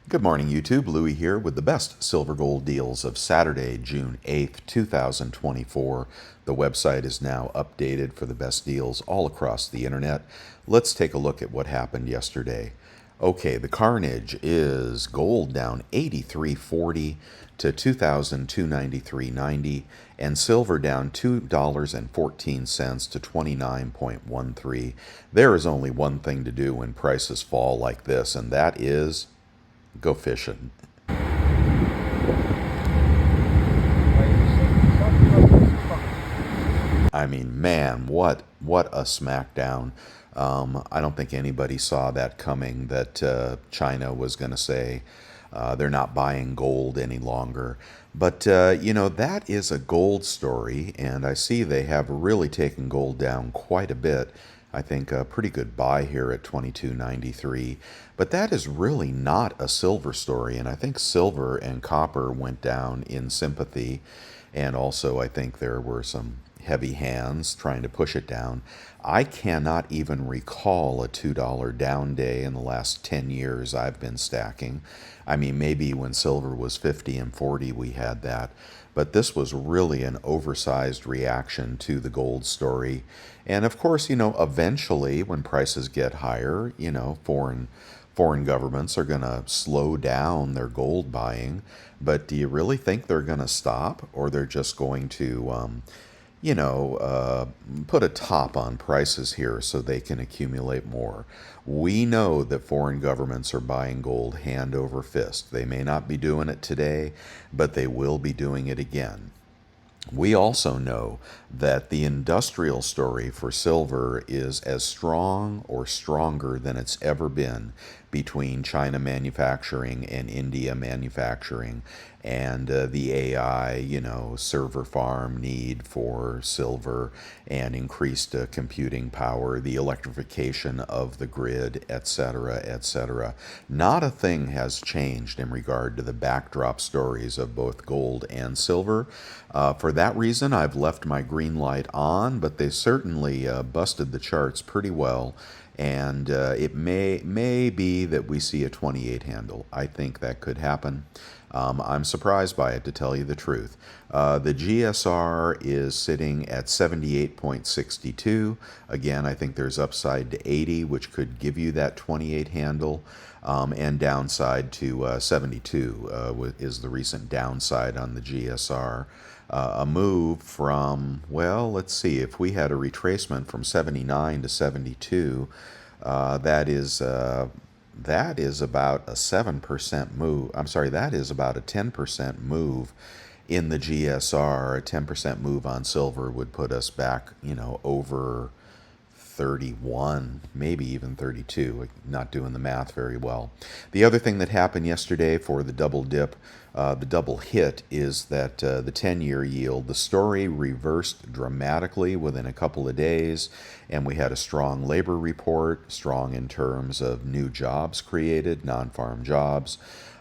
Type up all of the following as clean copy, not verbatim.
Good morning, YouTube. Louie here with the best silver gold deals of Saturday, June 8th, 2024. The website is now updated for the best deals all across the internet. Let's take a look at what happened yesterday. Okay, the carnage is gold down 83.40 to 2,293.90 and silver down $2.14 to 29.13. There is only one thing to do when prices fall like this, and that is go fishing. I mean, man, what a smackdown. I don't think anybody saw that coming, that China was going to say they're not buying gold any longer. But, that is a gold story, and I see they have really taken gold down quite a bit. I think a pretty good buy here at 22.93. But that is really not a silver story, and I think silver and copper went down in sympathy. And also, I think there were some heavy hands trying to push it down. I cannot even recall a $2 down day in the last 10 years I've been stacking. I mean, maybe when silver was 50 and 40, we had that. But this was really an oversized reaction to the gold story. And of course, eventually when prices get higher, foreign governments are going to slow down their gold buying. But do you really think they're going to stop, or they're just going to put a top on prices here so they can accumulate more? We know that foreign governments are buying gold hand over fist. They may not be doing it today, but they will be doing it again. We also know that the industrial story for silver is as strong or stronger than it's ever been between China manufacturing and India manufacturing, and the AI, server farm need for silver and increased computing power, the electrification of the grid, etc., etc. Not a thing has changed in regard to the backdrop stories of both gold and silver. For that reason, I've left my green light on, but they certainly busted the charts pretty well. And it may be that we see a 28 handle. I think that could happen. I'm surprised by it, to tell you the truth. The GSR is sitting at 78.62. Again, I think there's upside to 80, which could give you that 28 handle, and downside to 72 is the recent downside on the GSR. A move from, well, let's see, if we had a retracement from 79 to 72, that is about a 7% move. I'm sorry, that is about a 10% move in the GSR. A 10% move on silver would put us back, over 31, maybe even 32. Not doing the math very well. The other thing that happened yesterday for the double dip, the double hit, is that the 10-year yield, the story reversed dramatically within a couple of days, and we had a strong labor report, strong in terms of new jobs created, non-farm jobs,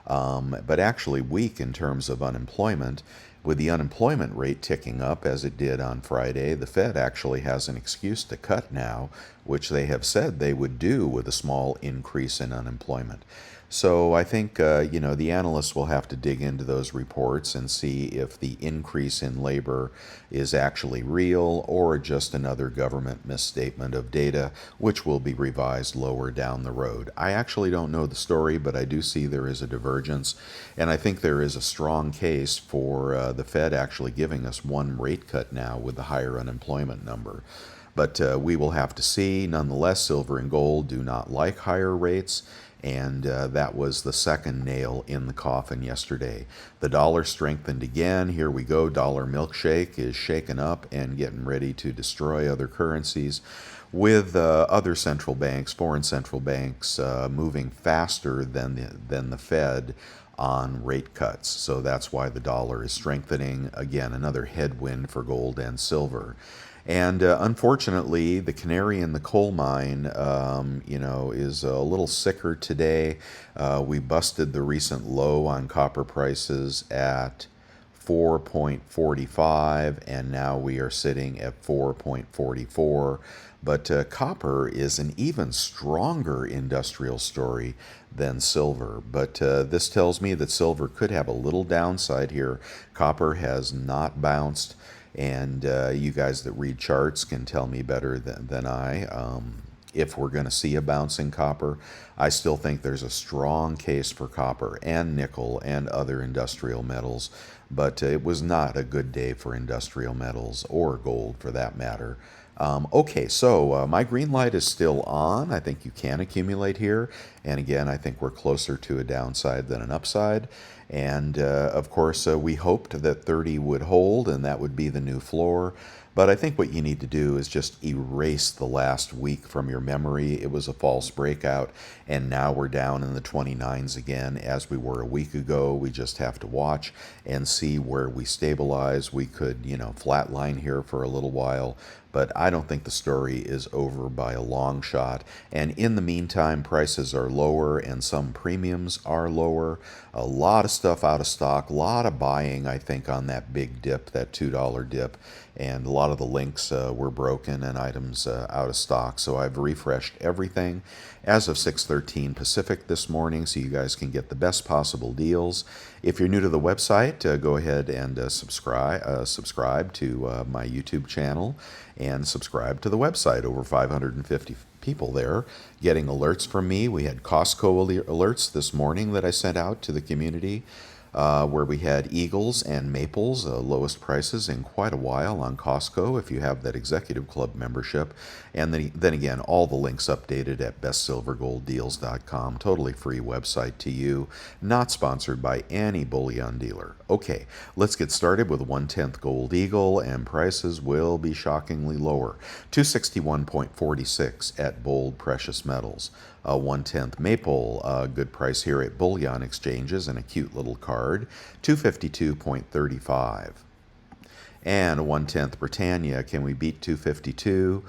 but actually weak in terms of unemployment. With the unemployment rate ticking up as it did on Friday, the Fed actually has an excuse to cut now, which they have said they would do with a small increase in unemployment. So I think, the analysts will have to dig into those reports and see if the increase in labor is actually real or just another government misstatement of data, which will be revised lower down the road. I actually don't know the story, but I do see there is a divergence, and I think there is a strong case for the Fed actually giving us one rate cut now with the higher unemployment number. But we will have to see. Nonetheless, silver and gold do not like higher rates, and that was the second nail in the coffin yesterday. The dollar strengthened again. Here we go. Dollar milkshake is shaken up and getting ready to destroy other currencies, with other central banks, foreign central banks, moving faster than the Fed on rate cuts. So that's why the dollar is strengthening. Again, another headwind for gold and silver. And unfortunately, the canary in the coal mine, is a little sicker today. We busted the recent low on copper prices at 4.45, and now we are sitting at 4.44. But copper is an even stronger industrial story than silver. But this tells me that silver could have a little downside here. Copper has not bounced, and you guys that read charts can tell me better than I. If we're going to see a bounce in copper, I still think there's a strong case for copper and nickel and other industrial metals, but it was not a good day for industrial metals or gold for that matter. Okay, so my green light is still on. I think you can accumulate here. And again, I think we're closer to a downside than an upside. And of course, we hoped that 30 would hold and that would be the new floor. But I think what you need to do is just erase the last week from your memory. It was a false breakout, and now we're down in the 29s again as we were a week ago. We just have to watch and see where we stabilize. We could, flatline here for a little while, but I don't think the story is over by a long shot. And in the meantime, prices are lower and some premiums are lower. A lot of stuff out of stock, a lot of buying, I think, on that big dip, that $2 dip. And a lot of the links were broken and items out of stock. So I've refreshed everything as of 6:13 Pacific this morning so you guys can get the best possible deals. If you're new to the website, go ahead and subscribe to my YouTube channel and subscribe to the website. Over 550 people there getting alerts from me. We had Costco alerts this morning that I sent out to the community. Where we had Eagles and Maples, lowest prices in quite a while on Costco if you have that Executive Club membership. And then again, all the links updated at bestsilvergolddeals.com. Totally free website to you. Not sponsored by any bullion dealer. Okay, let's get started with 1/10 Gold Eagle, and prices will be shockingly lower. 261.46 at Bold Precious Metals. 1/10 Maple, good price here at Bullion Exchanges, and a cute little card, 252.35. And 1/10 Britannia, can we beat 252?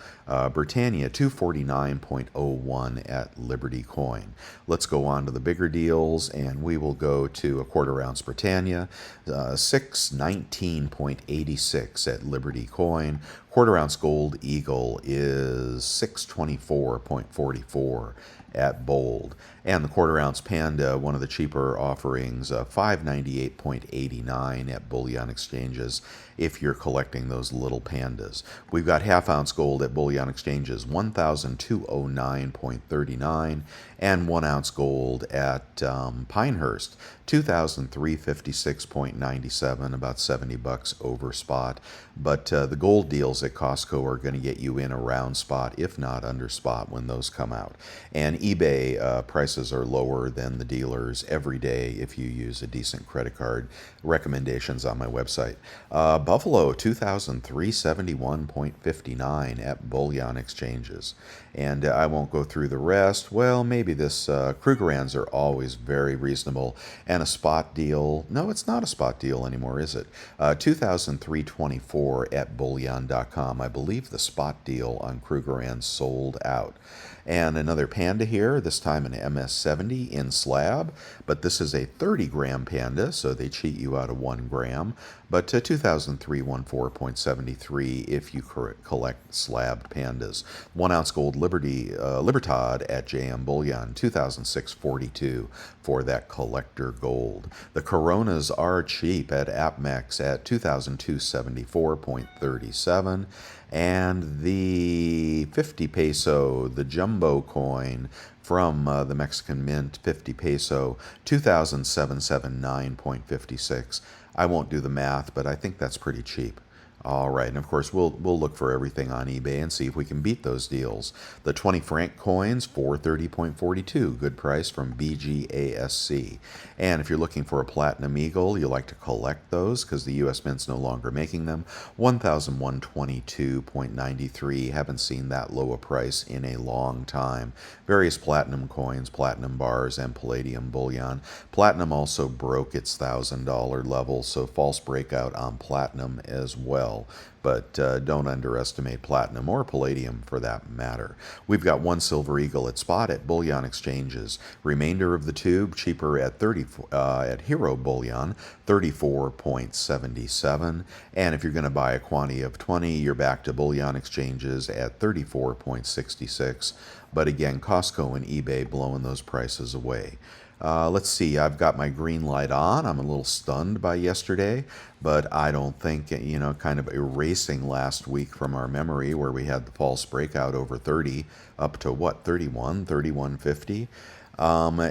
Britannia, 249.01 at Liberty Coin. Let's go on to the bigger deals, and we will go to a quarter ounce Britannia, 619.86 at Liberty Coin. Quarter ounce Gold Eagle is 624.44 at Bold. And the quarter ounce Panda, one of the cheaper offerings, 598.89 at Bullion Exchanges if you're collecting those little pandas. We've got half ounce gold at Bullion Exchanges, 1,209.39, and 1 ounce gold at Pinehurst, 2,356.97, about $70 over spot. But the gold deals at Costco are going to get you in around spot, if not under spot, when those come out. And eBay prices are lower than the dealers every day if you use a decent credit card. Recommendations on my website. Buffalo, 2,371.59 at Bullion Exchanges. And I won't go through the rest. Well, maybe this Krugerrands are always very reasonable. And a spot deal, no, it's not a spot deal anymore, is it? 2,324 at bullion.com. I believe the spot deal on Krugerrands sold out. And another Panda here, this time an MS70 in slab, but this is a 30-gram Panda, so they cheat you out of 1 gram. But 2,314.73 if you collect slabbed Pandas. 1 ounce gold Libertad at JM Bullion, 2,642 for that collector gold. The Coronas are cheap at APMEX at 2,274.37. And the 50 peso, the jumbo coin from the Mexican Mint, 50 peso, 2,779.56. I won't do the math, but I think that's pretty cheap. All right, and of course, we'll look for everything on eBay and see if we can beat those deals. The 20 franc coins, 430.42, good price from BGASC. And if you're looking for a Platinum Eagle, you like to collect those because the U.S. Mint's no longer making them, 1,122.93. Haven't seen that low a price in a long time. Various platinum coins, platinum bars, and palladium bullion. Platinum also broke its $1,000 level, so false breakout on platinum as well. well. But don't underestimate platinum or palladium for that matter. We've got one silver eagle at spot at bullion exchanges. Remainder of the tube cheaper at at Hero Bullion, 34.77. And if you're going to buy a quantity of 20, you're back to bullion exchanges at 34.66. But again, Costco and eBay blowing those prices away. Let's see, I've got my green light on. I'm a little stunned by yesterday, but I don't think, kind of erasing last week from our memory where we had the false breakout over 30 up to what, 31, 31.50.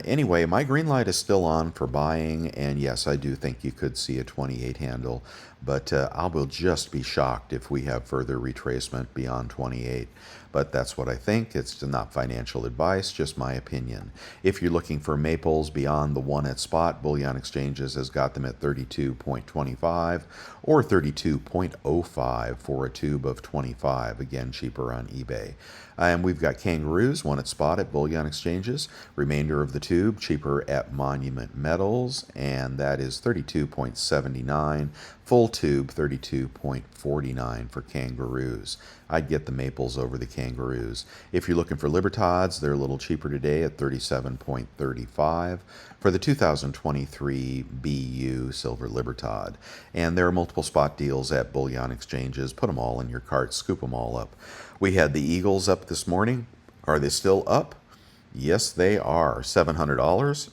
Anyway, my green light is still on for buying, and yes, I do think you could see a 28 handle, but I will just be shocked if we have further retracement beyond 28. But that's what I think. It's not financial advice, just my opinion. If you're looking for maples beyond the one at spot, Bullion Exchanges has got them at 32.25 or 32.05 for a tube of 25, again cheaper on eBay. And we've got kangaroos, one at spot at Bullion Exchanges, remainder of the tube cheaper at Monument Metals, and that is 32.79, full tube 32.49 for kangaroos. I'd get the maples over the kangaroos. If you're looking for Libertads, they're a little cheaper today at 37.35 for the 2023 BU Silver Libertad. And there are multiple spot deals at Bullion Exchanges. Put them all in your cart, scoop them all up. We had the Eagles up this morning. Are they still up? Yes, they are. $700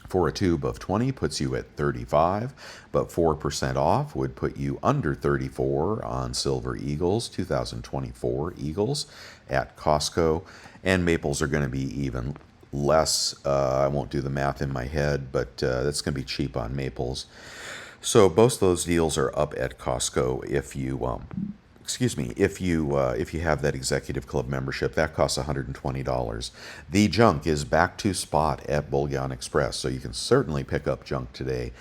for a tube of 20 puts you at 35, but 4% off would put you under 34 on Silver Eagles, 2024 Eagles at Costco. And maples are going to be even less. I won't do the math in my head, but that's going to be cheap on maples. So both those deals are up at Costco if you if you have that executive club membership. That costs $120. The junk is back to spot at Bullion Express, so you can certainly pick up junk today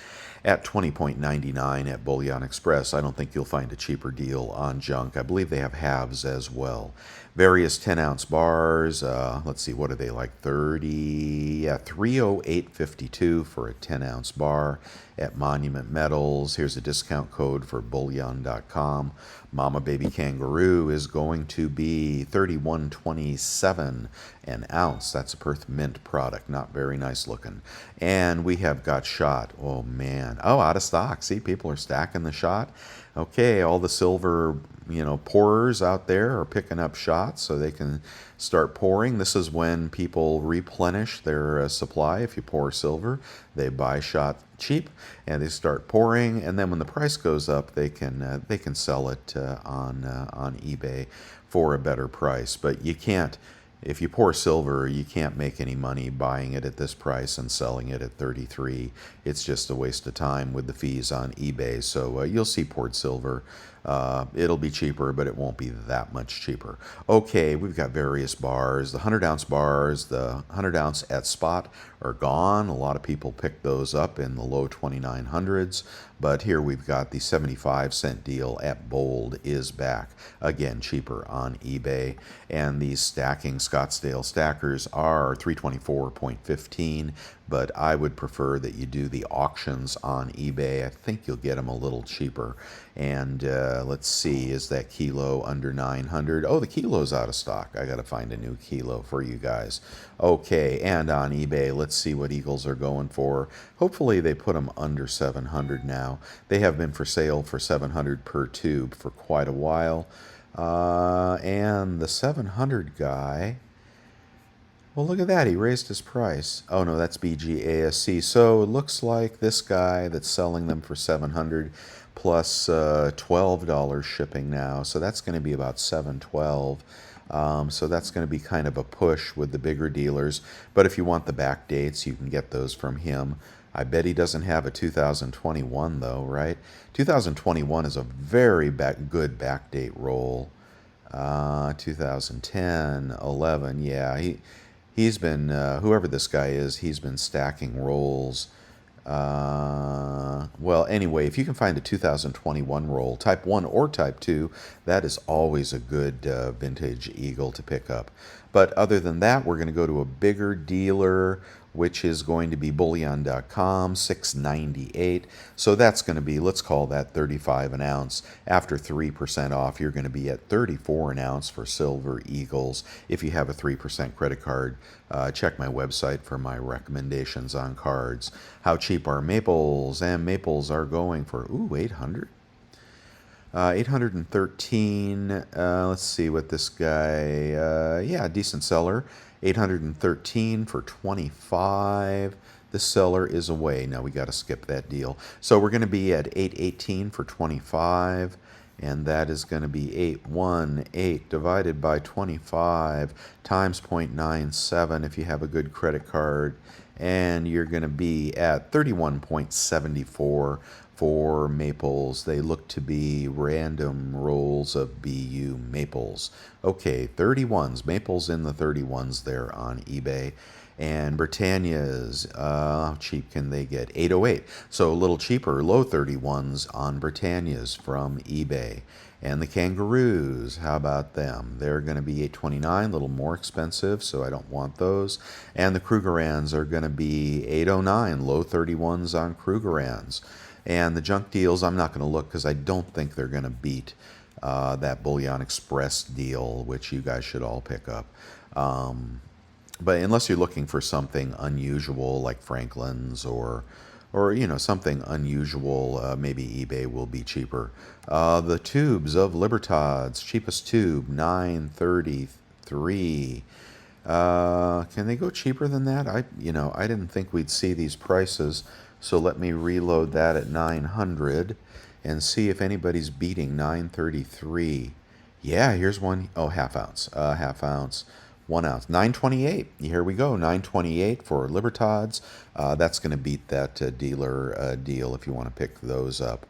at 20.99 at Bullion Express. I don't think you'll find a cheaper deal on junk. I believe they have halves as well. Various 10-ounce bars. Let's see, what are they, like 30? Yeah, 308.52 for a 10-ounce bar at Monument Metals. Here's a discount code for bullion.com. Mama Baby Kangaroo is going to be $31.27 an ounce. That's a Perth Mint product. Not very nice looking. And we have got shot. Oh, man. Oh, out of stock. See, people are stacking the shot. Okay, all the silver, pourers out there are picking up shots so they can start pouring. This is when people replenish their supply. If you pour silver, they buy shot cheap and they start pouring, and then when the price goes up, they can sell it on eBay for a better price. But you can't. If you pour silver, you can't make any money buying it at this price and selling it at 33. It's just a waste of time with the fees on eBay. So you'll see poured silver. It'll be cheaper, but it won't be that much cheaper. Okay, we've got various bars. The 100-ounce bars, the 100-ounce at spot are gone. A lot of people picked those up in the low 2900s. But here we've got the 75-cent deal at Bold is back. Again, cheaper on eBay. And these stacking Scottsdale stackers are $324.15. But I would prefer that you do the auctions on eBay. I think you'll get them a little cheaper. And let's see, is that kilo under 900? Oh, the kilo's out of stock. I got to find a new kilo for you guys. Okay, and on eBay, let's see what Eagles are going for. Hopefully they put them under 700 now. They have been for sale for 700 per tube for quite a while. And the 700 guy... Well, look at that. He raised his price. Oh, no, that's BGASC. So it looks like this guy that's selling them for 700 plus $12 shipping now. So that's going to be about $712. So that's going to be kind of a push with the bigger dealers. But if you want the back dates, you can get those from him. I bet he doesn't have a 2021, though, right? 2021 is a very good backdate roll. 2010, 11, yeah, he's been, whoever this guy is, he's been stacking rolls. Well, anyway, if you can find a 2021 roll, type 1 or type 2, that is always a good vintage Eagle to pick up. But other than that, we're going to go to a bigger dealer. which is going to be bullion.com, $6.98. So that's going to be, let's call that 35 an ounce. After 3% off, you're going to be at 34 an ounce for Silver Eagles. If you have a 3% credit card, check my website for my recommendations on cards. How cheap are maples? And maples are going for, 800. 813. Let's see what this guy. Yeah, decent seller. 813 for 25. The seller is away. Now we got to skip that deal. So we're going to be at 818 for 25. And that is going to be 818 divided by 25 times 0.97 if you have a good credit card. And you're going to be at 31.74 for maples. They look to be random rolls of BU maples. Okay, 31s. Maples in the 31s there on eBay. And Britannia's, how cheap can they get? 808. So a little cheaper, low 31s on Britannia's from eBay. And the Kangaroos, how about them? They're going to be 829, a little more expensive, so I don't want those. And the Krugerrands are going to be 809, low 31s on Krugerrands. And the junk deals, I'm not going to look because I don't think they're going to beat that Bullion Express deal, which you guys should all pick up. But unless you're looking for something unusual like Franklin's or something unusual, maybe eBay will be cheaper. The tubes of Libertads, cheapest tube, $9.33. Can they go cheaper than that? I didn't think we'd see these prices, so let me reload that at 900 and see if anybody's beating 933. Yeah, here's one. Oh, half ounce. 1 ounce. 928. Here we go. 928 for Libertads. That's going to beat that dealer deal if you want to pick those up.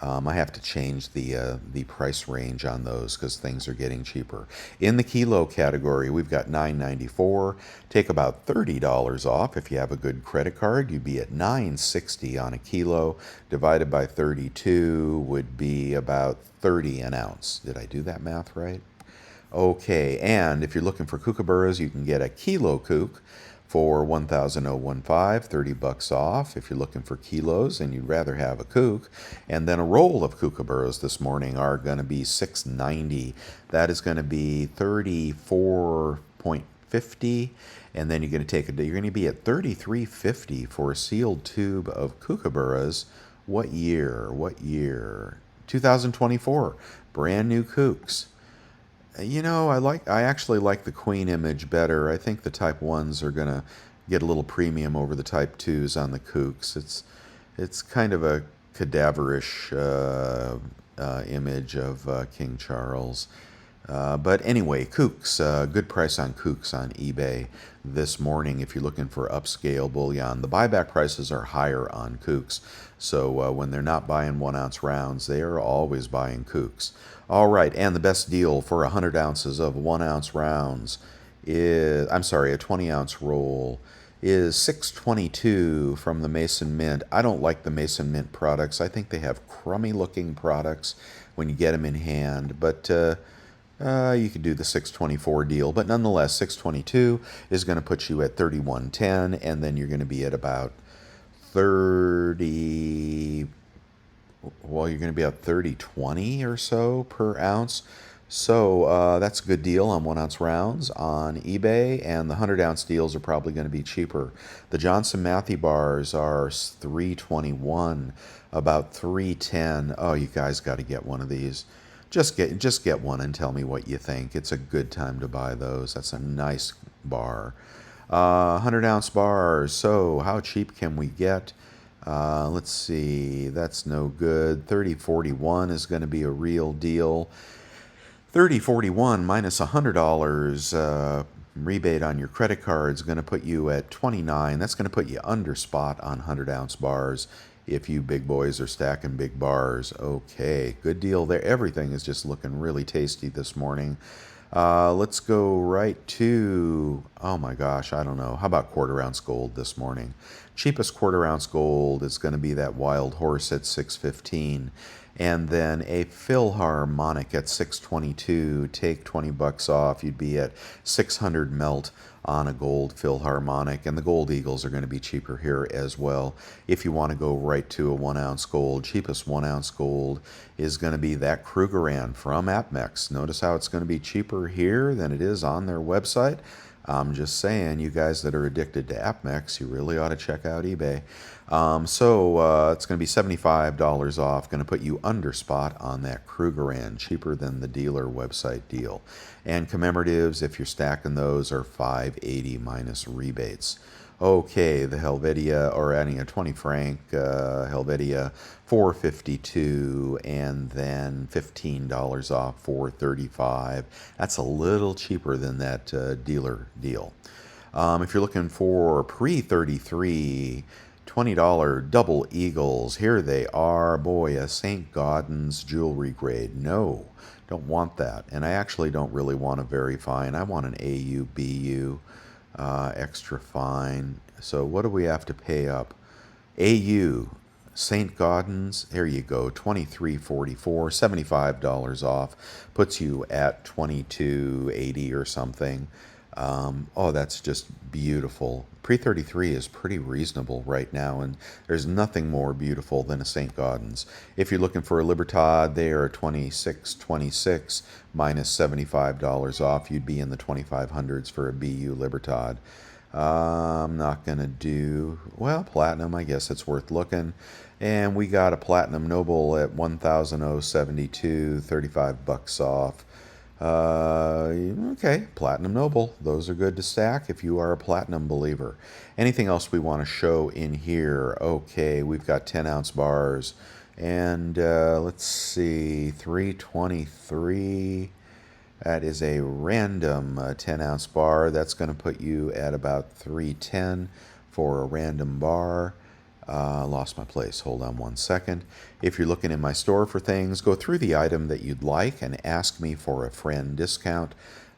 I have to change the price range on those because things are getting cheaper. In the kilo category, we've got $9.94. Take about $30 off. If you have a good credit card, you'd be at $9.60 on a kilo. Divided by 32 would be about 30 an ounce. Did I do that math right? Okay, and if you're looking for kookaburras, you can get a kilo kook for $1,015, 30 bucks off if you're looking for kilos and you'd rather have a kook. And then a roll of kookaburras this morning are going to be $6.90. That is going to be 34.50. And then you're going to be at $33.50 for a sealed tube of kookaburras. What year? 2024. Brand new kooks. I actually like the Queen image better. I think the Type 1s are going to get a little premium over the Type 2s on the kooks. It's kind of a cadaverish image of King Charles. But anyway, kooks, good price on kooks on eBay this morning if you're looking for upscale bullion. The buyback prices are higher on kooks, so when they're not buying 1 ounce rounds, they are always buying kooks. All right, and the best deal for 100 ounces of 1 ounce rounds is, a 20 ounce roll is $6.22 from the Mason Mint. I don't like the Mason Mint products. I think they have crummy looking products when you get them in hand, but you could do the $6.24 deal, but nonetheless, $6.22 is going to put you at $31.10, and then you're going to be at about 30. Well, you're going to be at 30.20 or so per ounce. So that's a good deal on 1 ounce rounds on eBay, and the 100 ounce deals are probably going to be cheaper. The Johnson Matthey bars are $3.21, about $3.10. Oh, you guys got to get one of these. Just get one and tell me what you think. It's a good time to buy those. That's a nice bar. 100 ounce bars. So how cheap can we get? Let's see. That's no good. 30.41 is going to be a real deal. 30.41 minus $100 rebate on your credit card is going to put you at 29. That's going to put you under spot on 100 ounce bars if you big boys are stacking big bars. Okay, good deal there. Everything is just looking really tasty this morning. Let's go right to, oh my gosh, I don't know. How about quarter ounce gold this morning? Cheapest quarter ounce gold is going to be that Wild Horse at 615. And then a Philharmonic at 622. Take 20 bucks off, you'd be at 600 melt on a gold Philharmonic. And the Gold Eagles are going to be cheaper here as well. If you want to go right to a 1 ounce gold, cheapest 1 ounce gold is going to be that Krugerrand from APMEX. Notice how it's going to be cheaper here than it is on their website. I'm just saying, you guys that are addicted to APMEX, you really ought to check out eBay. It's going to be $75 off, going to put you under spot on that Krugerrand, cheaper than the dealer website deal. And commemoratives, if you're stacking those, are $580 minus rebates. Okay, the Helvetia, or adding a 20 franc Helvetia, $452, and then $15 off, $435. That's a little cheaper than that dealer deal. If you're looking for pre-33, $20 double eagles, here they are. Boy, a St. Gaudens jewelry grade. No, don't want that. And I actually don't really want a very fine. I want an AU, BU. Extra fine. So what do we have to pay up? AU, St. Gaudens, there you go, $23.44, $75 off, puts you at $22.80 or something. That's just beautiful. Pre-33 is pretty reasonable right now, and there's nothing more beautiful than a St. Gaudens. If you're looking for a Libertad, they are $26.26 minus $75 off. You'd be in the 2500s for a BU Libertad. I'm not going to do, well, platinum, I guess it's worth looking. And we got a Platinum Noble at 1,072, 35 bucks off. Okay, Platinum Noble. Those are good to stack if you are a platinum believer. Anything else we want to show in here? Okay, we've got 10 ounce bars. And let's see, 323. That is a random 10 ounce bar. That's going to put you at about 310 for a random bar. Lost my place. Hold on one second. If you're looking in my store for things, go through the item that you'd like and ask me for a friend discount.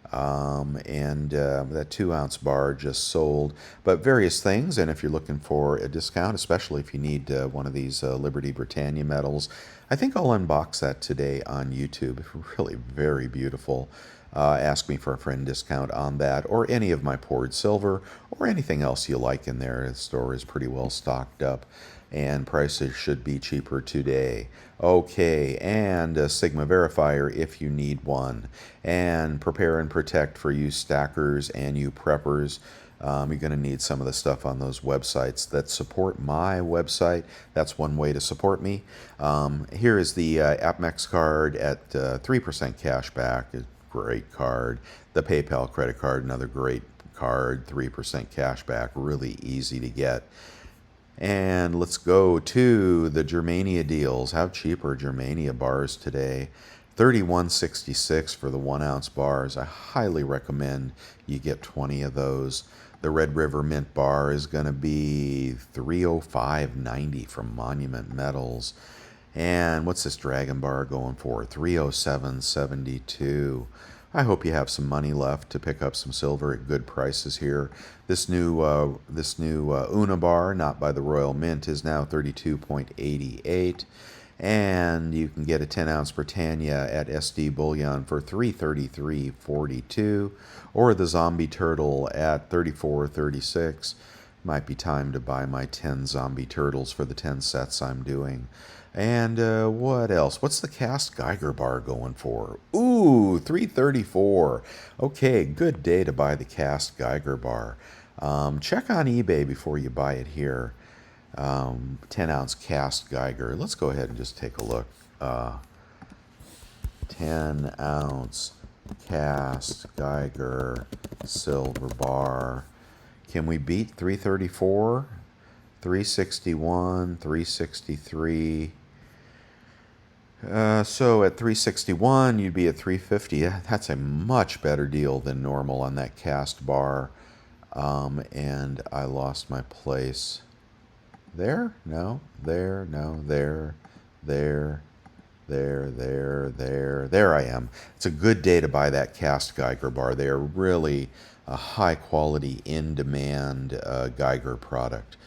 That 2 ounce bar just sold, but various things. And if you're looking for a discount, especially if you need one of these Liberty Britannia medals, I think I'll unbox that today on YouTube. Really very beautiful. Ask me for a friend discount on that, or any of my poured silver, or anything else you like in there. The store is pretty well stocked up, and prices should be cheaper today. Okay, and a Sigma verifier if you need one. And prepare and protect for you stackers and you preppers. You're going to need some of the stuff on those websites that support my website. That's one way to support me. Here is the APMEX card at 3% cash back. Great card. The PayPal credit card, another great card, 3% cash back, really easy to get. And let's go to the Germania deals. How cheap are Germania bars today? $31.66 for the 1 ounce bars. I highly recommend you get 20 of those. The Red River Mint bar is going to be $305.90 from Monument Metals. And what's this Dragon bar going for? $307.72. I hope you have some money left to pick up some silver at good prices here. This new Una bar, not by the Royal Mint, is now $32.88. And you can get a 10 ounce Britannia at SD Bullion for $333.42, or the Zombie Turtle at $34.36. Might be time to buy my 10 Zombie Turtles for the 10 sets I'm doing. And what else? What's the cast Geiger bar going for? Ooh, $334. Okay, good day to buy the cast Geiger bar. Check on eBay before you buy it here. 10 ounce cast Geiger. Let's go ahead and just take a look. 10 ounce cast Geiger silver bar. Can we beat 334? 361, 363. So at 361, you'd be at 350. That's a much better deal than normal on that cast bar. And I lost my place. There? No. There? No. There. There. There I am. It's a good day to buy that cast Geiger bar. They are really a high quality, in demand Geiger product.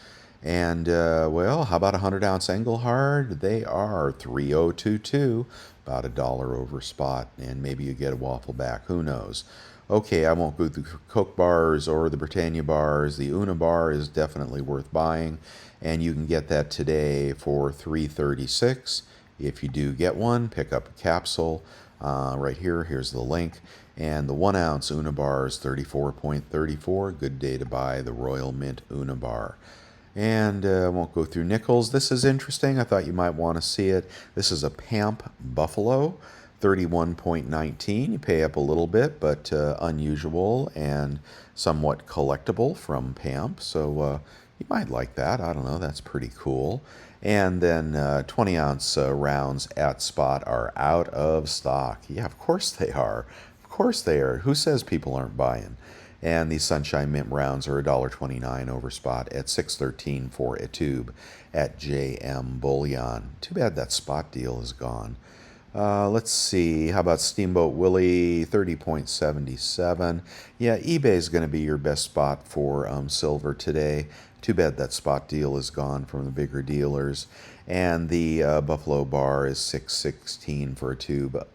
And, well, how about a 100-ounce Engelhard? They are 3022, about a dollar over spot, and maybe you get a waffle back. Who knows? Okay, I won't go through the Coke bars or the Britannia bars. The Una bar is definitely worth buying, and you can get that today for 336. If you do get one, pick up a capsule. Right here, here's the link. And the 1 ounce Una bar is 34.34. Good day to buy the Royal Mint Una bar. And I won't go through nickels. This is interesting. I thought you might want to see it. This is a PAMP Buffalo, 31.19. You pay up a little bit, but unusual and somewhat collectible from PAMP. So you might like that. I don't know. That's pretty cool. And then 20-ounce rounds at Spot are out of stock. Yeah, of course they are. Of course they are. Who says people aren't buying? And these Sunshine Mint rounds are $1.29 over spot at $6.13 for a tube at JM Bullion. Too bad that spot deal is gone. Let's see. How about Steamboat Willie, 30.77. Yeah, eBay is going to be your best spot for silver today. Too bad that spot deal is gone from the bigger dealers. And the Buffalo Bar is 6.16 for a tube.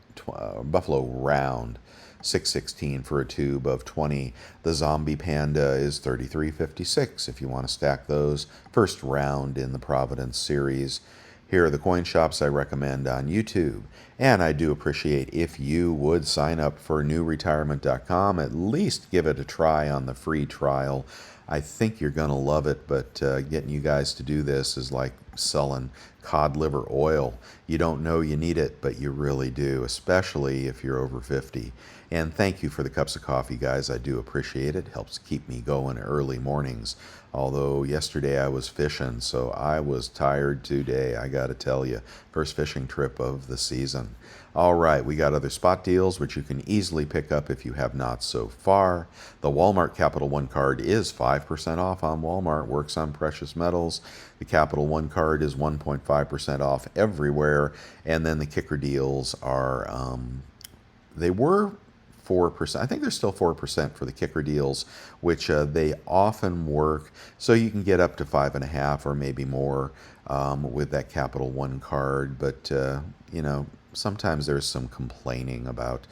Buffalo Round, 6.16 for a tube of 20. The Zombie Panda is 33.56 if you want to stack those. First round in the Providence series. Here are the coin shops I recommend on YouTube. And I do appreciate if you would sign up for newretirement.com. At least give it a try on the free trial. I think you're going to love it, but getting you guys to do this is like selling cod liver oil. You don't know you need it, but you really do, especially if you're over 50. And thank you for the cups of coffee, guys. I do appreciate it. Helps keep me going early mornings. Although yesterday I was fishing, so I was tired today, I got to tell you. First fishing trip of the season. All right, we got other spot deals, which you can easily pick up if you have not so far. The Walmart Capital One card is 5% off on Walmart, works on precious metals. The Capital One card is 1.5% off everywhere. And then the kicker deals are, they were 4%. I think they're still 4% for the kicker deals, which they often work. So you can get up to 5.5 or maybe more with that Capital One card. But, you know, sometimes there's some complaining about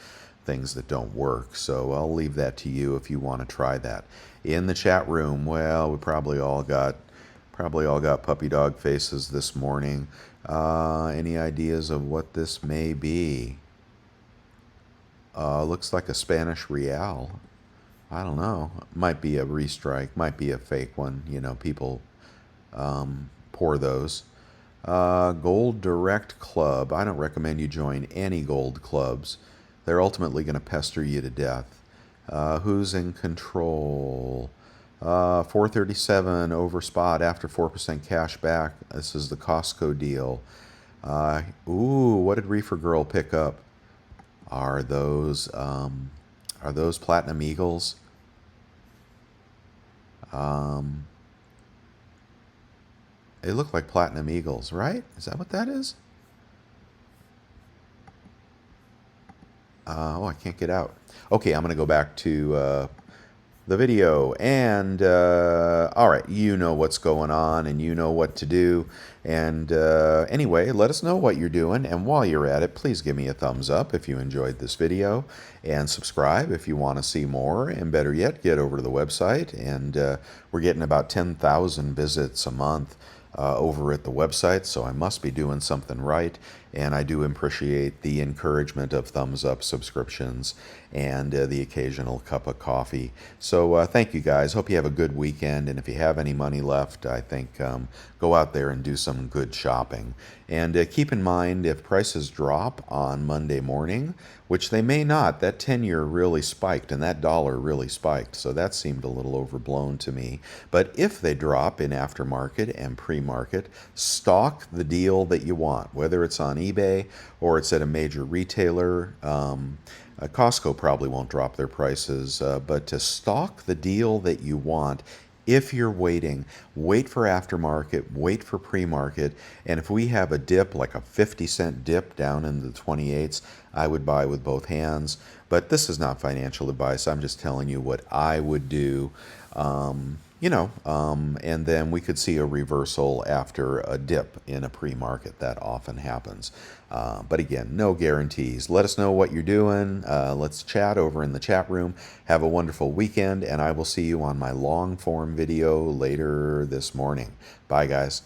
things that don't work. So I'll leave that to you if you want to try that. In the chat room, well, we probably all got puppy dog faces this morning. Any ideas of what this may be? Looks like a Spanish real. I don't know. Might be a restrike. Might be a fake one. You know, people pour those. Gold Direct Club. I don't recommend you join any gold clubs. They're ultimately going to pester you to death. Who's in control? 437 over spot after 4% cash back. This is the Costco deal. Ooh, what did Reefer Girl pick up? Are those Platinum Eagles? They look like Platinum Eagles, right? Is that what that is? Oh, I can't get out. Okay, I'm going to go back to the video. And all right, you know what's going on and you know what to do. And anyway, let us know what you're doing. And while you're at it, please give me a thumbs up if you enjoyed this video, and subscribe if you want to see more. And better yet, get over to the website. And we're getting about 10,000 visits a month over at the website, so I must be doing something right. And I do appreciate the encouragement of thumbs up, subscriptions, and the occasional cup of coffee. So thank you guys. Hope you have a good weekend. And if you have any money left, I think go out there and do some good shopping. And keep in mind, if prices drop on Monday morning, which they may not, that 10-year really spiked and that dollar really spiked. So that seemed a little overblown to me. But if they drop in aftermarket and pre-market, stock the deal that you want, whether it's on eBay or it's at a major retailer. Costco probably won't drop their prices, but to stock the deal that you want, if you're waiting, wait for aftermarket, wait for pre-market, and if we have a dip, like a 50-cent dip down in the 28s, I would buy with both hands. But this is not financial advice. I'm just telling you what I would do. And then we could see a reversal after a dip in a pre-market. That often happens. But again, no guarantees. Let us know what you're doing. Let's chat over in the chat room. Have a wonderful weekend, and I will see you on my long form video later this morning. Bye, guys.